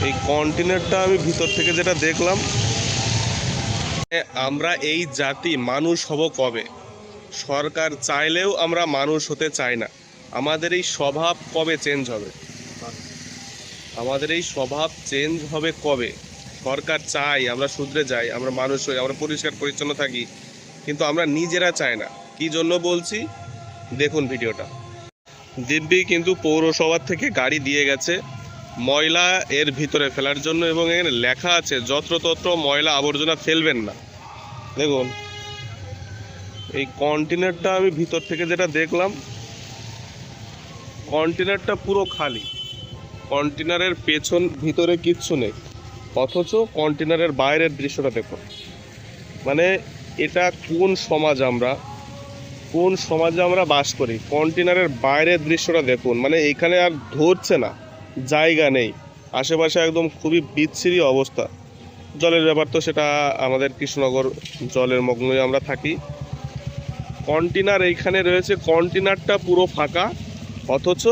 এই কন্টেনারটা আমি ভিতর থেকে যেটা দেখলাম, আমরা এই জাতি মানুষ হব কবে? সরকার চাইলেও আমরা মানুষ হতে চাই না। আমাদের এই স্বভাব কবে চেঞ্জ হবে? আমাদের এই স্বভাব চেঞ্জ হবে কবে? সরকার চাই আমরা শুধরে যাই, আমরা মানুষ হই, আমরা পরিষ্কার পরিচ্ছন্ন থাকি, কিন্তু আমরা নিজেরা চাই না। কি জন্য বলছি দেখুন ভিডিওটা। দিব্যি কিন্তু পৌরসভা থেকে গাড়ি দিয়ে গেছে ময়লা এর ভিতরে ফেলার জন্য, এবং এখানে লেখা আছে যত্রতত্র ময়লা আবর্জনা ফেলবেন না। দেখুন এই কন্টেনারটা আমি ভিতর থেকে যেটা দেখলাম, কন্টেনারটা পুরো খালি। কন্টেনারের পেছন ভিতরে কিচ্ছু নেই, অথচ কন্টেনারের বাইরের দৃশ্যটা দেখুন। মানে এটা কোন সমাজে আমরা বাস করি? কন্টেনারের বাইরের দৃশ্যটা দেখুন। মানে এখানে আর ধরছে না, জায়গা নেই, আশেপাশে একদম খুবই বিচ্ছিরি অবস্থা। জলের ব্যাপার তো সেটা আমাদের কৃষ্ণনগর জলের মগ্নই আমরা থাকি। কন্টেনার এইখানে রয়েছে, কন্টেনারটা পুরো ফাঁকা, অথচ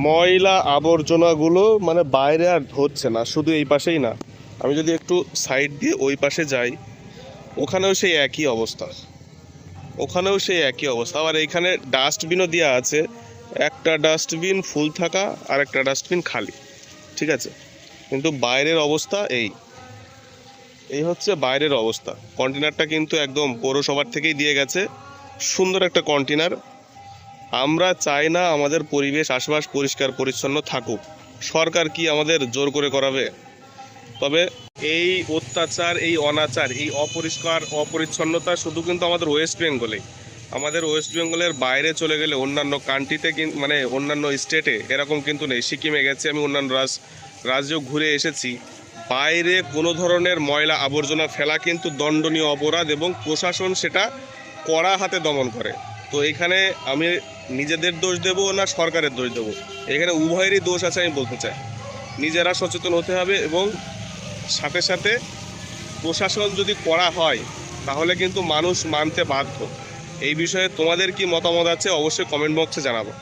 ময়লা আবর্জনাগুলো মানে বাইরে আর ধরছে না। শুধু এই পাশেই না, আমি যদি একটু সাইড দিয়ে ওই পাশে যাই, ওখানেও সেই একই অবস্থা। আবার এইখানে ডাস্টবিনও দেওয়া আছে, একটা ডাস্টবিন ফুল থাকা আর একটা ডাস্টবিন খালি, ঠিক আছে। কিন্তু বাইরের অবস্থা এই হচ্ছে বাইরের অবস্থা। কন্টেনারটা কিন্তু একদম পৌরসভার থেকেই দিয়ে গেছে, সুন্দর একটা কন্টেনার। আমরা চাই না আমাদের পরিবেশ আশপাশ পরিষ্কার পরিচ্ছন্ন থাকুক, সরকার কি আমাদের জোর করে করাবে? তবে এই অত্যাচার, এই অনাচার, এই অপরিচ্ছন্নতা শুধু কিন্তু আমাদের ওয়েস্ট বেঙ্গলের বাইরে চলে গেলে অন্যান্য কান্ট্রিতে মানে অন্যান্য স্টেটে এরকম কিন্তু নেই। সিকিমে গেছি আমি, অন্যান্য রাজ্যেও ঘুরে এসেছি, বাইরে কোনো ধরনের ময়লা আবর্জনা ফেলা কিন্তু দণ্ডনীয় অপরাধ, এবং প্রশাসন সেটা কড়া হাতে দমন করে। তো এখানে আমি নিজেদের দোষ দেব না সরকারের দোষ দেব, এখানে উভয়েরই দোষ আছে আমি বলতে চাই। নিজেরা সচেতন হতে হবে, এবং সাথে সাথে প্রশাসন যদি করা হয় তাহলে কিন্তু মানুষ মানতে বাধ্য। এই বিষয়ে তোমাদের কি মতামত আছে অবশ্যই কমেন্ট বক্সে জানাবো।